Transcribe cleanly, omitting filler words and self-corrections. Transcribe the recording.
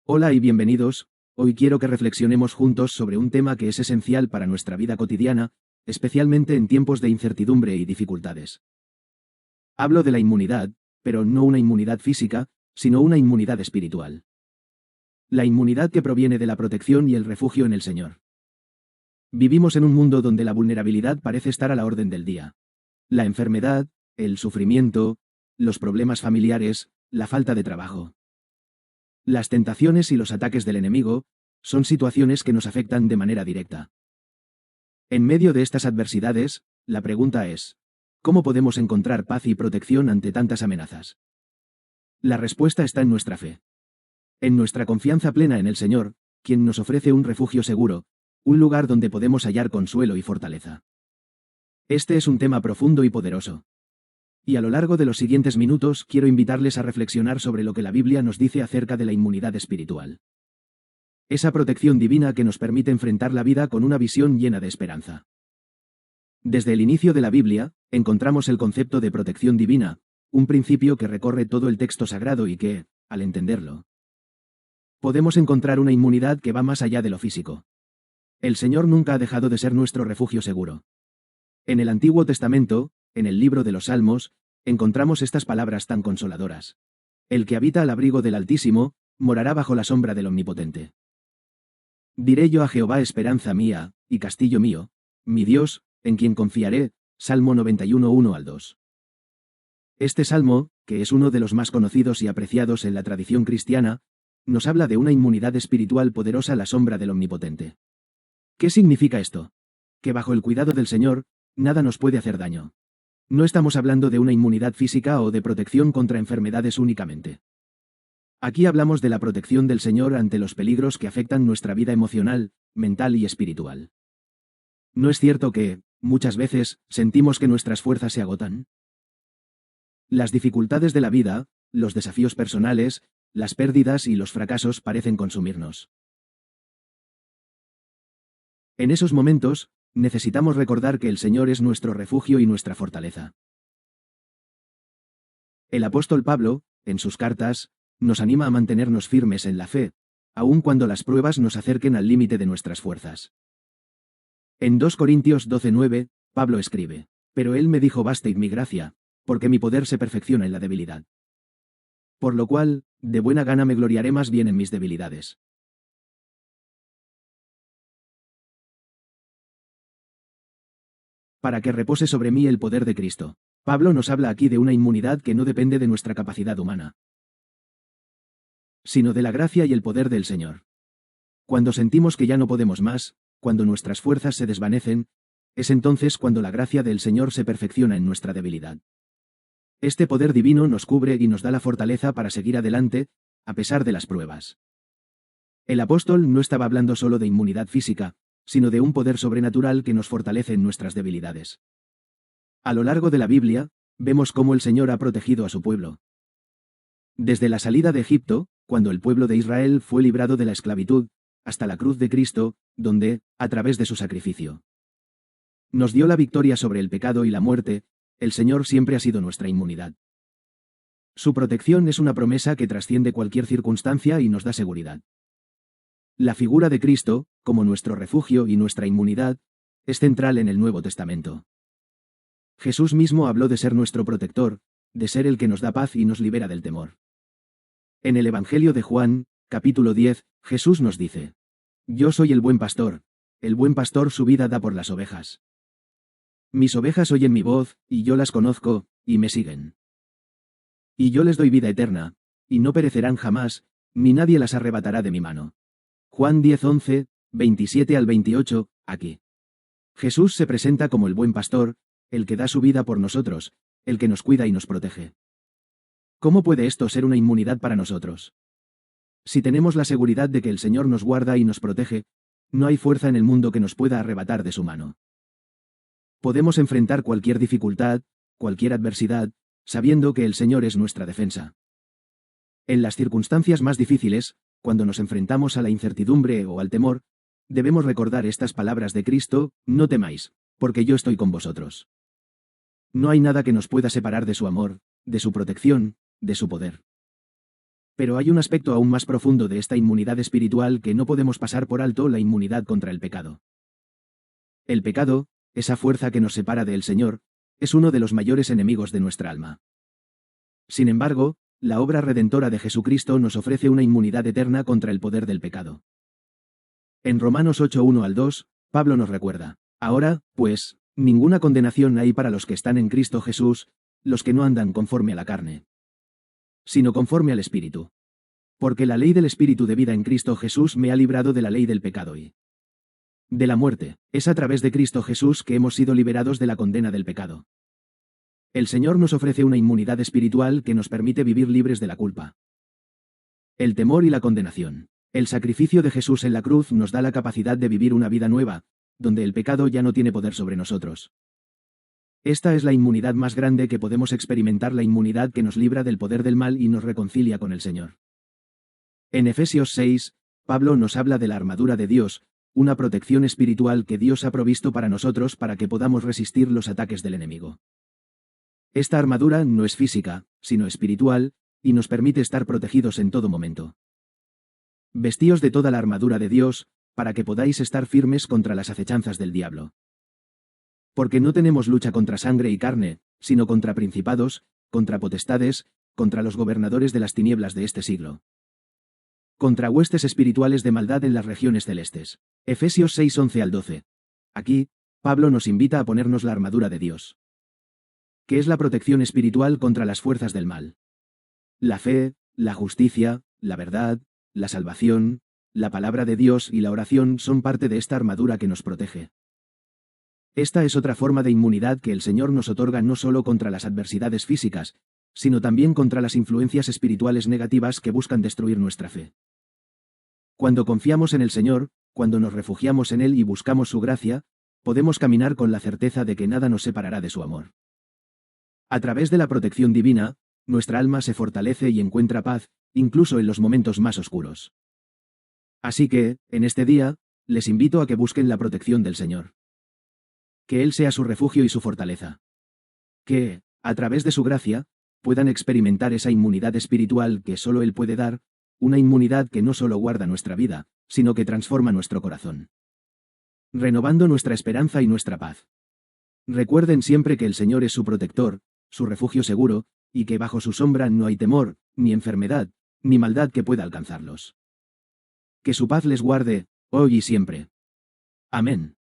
Hola y bienvenidos. Hoy quiero que reflexionemos juntos sobre un tema que es esencial para nuestra vida cotidiana, especialmente en tiempos de incertidumbre y dificultades. Hablo de la inmunidad, pero no una inmunidad física, sino una inmunidad espiritual. La inmunidad que proviene de la protección y el refugio en el Señor. Vivimos en un mundo donde la vulnerabilidad parece estar a la orden del día. La enfermedad, el sufrimiento, los problemas familiares, la falta de trabajo. Las tentaciones y los ataques del enemigo son situaciones que nos afectan de manera directa. En medio de estas adversidades, la pregunta es, ¿cómo podemos encontrar paz y protección ante tantas amenazas? La respuesta está en nuestra fe. En nuestra confianza plena en el Señor, quien nos ofrece un refugio seguro, un lugar donde podemos hallar consuelo y fortaleza. Este es un tema profundo y poderoso. Y a lo largo de los siguientes minutos quiero invitarles a reflexionar sobre lo que la Biblia nos dice acerca de la inmunidad espiritual. Esa protección divina que nos permite enfrentar la vida con una visión llena de esperanza. Desde el inicio de la Biblia, encontramos el concepto de protección divina, un principio que recorre todo el texto sagrado y que, al entenderlo, podemos encontrar una inmunidad que va más allá de lo físico. El Señor nunca ha dejado de ser nuestro refugio seguro. En el Antiguo Testamento, en el libro de los Salmos, encontramos estas palabras tan consoladoras. El que habita al abrigo del Altísimo, morará bajo la sombra del Omnipotente. Diré yo a Jehová esperanza mía, y castillo mío, mi Dios, en quien confiaré. Salmo 91, 1-2. Este salmo, que es uno de los más conocidos y apreciados en la tradición cristiana, nos habla de una inmunidad espiritual poderosa a la sombra del Omnipotente. ¿Qué significa esto? Que bajo el cuidado del Señor, nada nos puede hacer daño. No estamos hablando de una inmunidad física o de protección contra enfermedades únicamente. Aquí hablamos de la protección del Señor ante los peligros que afectan nuestra vida emocional, mental y espiritual. ¿No es cierto que, muchas veces, sentimos que nuestras fuerzas se agotan? Las dificultades de la vida, los desafíos personales, las pérdidas y los fracasos parecen consumirnos. En esos momentos, necesitamos recordar que el Señor es nuestro refugio y nuestra fortaleza. El apóstol Pablo, en sus cartas, nos anima a mantenernos firmes en la fe, aun cuando las pruebas nos acerquen al límite de nuestras fuerzas. En 2 Corintios 12:9, Pablo escribe: «Pero él me dijo: bastad mi gracia, porque mi poder se perfecciona en la debilidad. Por lo cual, de buena gana me gloriaré más bien en mis debilidades». Para que repose sobre mí el poder de Cristo. Pablo nos habla aquí de una inmunidad que no depende de nuestra capacidad humana, sino de la gracia y el poder del Señor. Cuando sentimos que ya no podemos más, cuando nuestras fuerzas se desvanecen, es entonces cuando la gracia del Señor se perfecciona en nuestra debilidad. Este poder divino nos cubre y nos da la fortaleza para seguir adelante, a pesar de las pruebas. El apóstol no estaba hablando solo de inmunidad física, sino de un poder sobrenatural que nos fortalece en nuestras debilidades. A lo largo de la Biblia, vemos cómo el Señor ha protegido a su pueblo. Desde la salida de Egipto, cuando el pueblo de Israel fue librado de la esclavitud, hasta la cruz de Cristo, donde, a través de su sacrificio, nos dio la victoria sobre el pecado y la muerte, el Señor siempre ha sido nuestra inmunidad. Su protección es una promesa que trasciende cualquier circunstancia y nos da seguridad. La figura de Cristo, como nuestro refugio y nuestra inmunidad, es central en el Nuevo Testamento. Jesús mismo habló de ser nuestro protector, de ser el que nos da paz y nos libera del temor. En el Evangelio de Juan, capítulo 10, Jesús nos dice: «Yo soy el buen pastor su vida da por las ovejas. Mis ovejas oyen mi voz, y yo las conozco, y me siguen. Y yo les doy vida eterna, y no perecerán jamás, ni nadie las arrebatará de mi mano». Juan 10:11, 27-28, aquí. Jesús se presenta como el buen pastor, el que da su vida por nosotros, el que nos cuida y nos protege. ¿Cómo puede esto ser una inmunidad para nosotros? Si tenemos la seguridad de que el Señor nos guarda y nos protege, no hay fuerza en el mundo que nos pueda arrebatar de su mano. Podemos enfrentar cualquier dificultad, cualquier adversidad, sabiendo que el Señor es nuestra defensa. En las circunstancias más difíciles, cuando nos enfrentamos a la incertidumbre o al temor, debemos recordar estas palabras de Cristo: «No temáis, porque yo estoy con vosotros». No hay nada que nos pueda separar de su amor, de su protección, de su poder. Pero hay un aspecto aún más profundo de esta inmunidad espiritual que no podemos pasar por alto: la inmunidad contra el pecado. El pecado, esa fuerza que nos separa del Señor, es uno de los mayores enemigos de nuestra alma. Sin embargo, la obra redentora de Jesucristo nos ofrece una inmunidad eterna contra el poder del pecado. En Romanos 8:1-2, Pablo nos recuerda: ahora, pues, ninguna condenación hay para los que están en Cristo Jesús, los que no andan conforme a la carne, sino conforme al Espíritu. Porque la ley del Espíritu de vida en Cristo Jesús me ha librado de la ley del pecado y de la muerte. Es a través de Cristo Jesús que hemos sido liberados de la condena del pecado. El Señor nos ofrece una inmunidad espiritual que nos permite vivir libres de la culpa, el temor y la condenación. El sacrificio de Jesús en la cruz nos da la capacidad de vivir una vida nueva, donde el pecado ya no tiene poder sobre nosotros. Esta es la inmunidad más grande que podemos experimentar, la inmunidad que nos libra del poder del mal y nos reconcilia con el Señor. En Efesios 6, Pablo nos habla de la armadura de Dios, una protección espiritual que Dios ha provisto para nosotros para que podamos resistir los ataques del enemigo. Esta armadura no es física, sino espiritual, y nos permite estar protegidos en todo momento. Vestíos de toda la armadura de Dios, para que podáis estar firmes contra las acechanzas del diablo. Porque no tenemos lucha contra sangre y carne, sino contra principados, contra potestades, contra los gobernadores de las tinieblas de este siglo, contra huestes espirituales de maldad en las regiones celestes. Efesios 6:11-12. Aquí, Pablo nos invita a ponernos la armadura de Dios, que es la protección espiritual contra las fuerzas del mal. La fe, la justicia, la verdad, la salvación, la palabra de Dios y la oración son parte de esta armadura que nos protege. Esta es otra forma de inmunidad que el Señor nos otorga, no solo contra las adversidades físicas, sino también contra las influencias espirituales negativas que buscan destruir nuestra fe. Cuando confiamos en el Señor, cuando nos refugiamos en Él y buscamos su gracia, podemos caminar con la certeza de que nada nos separará de su amor. A través de la protección divina, nuestra alma se fortalece y encuentra paz, incluso en los momentos más oscuros. Así que, en este día, les invito a que busquen la protección del Señor. Que Él sea su refugio y su fortaleza. Que, a través de su gracia, puedan experimentar esa inmunidad espiritual que solo Él puede dar, una inmunidad que no solo guarda nuestra vida, sino que transforma nuestro corazón, renovando nuestra esperanza y nuestra paz. Recuerden siempre que el Señor es su protector, su refugio seguro, y que bajo su sombra no hay temor, ni enfermedad, ni maldad que pueda alcanzarlos. Que su paz les guarde, hoy y siempre. Amén.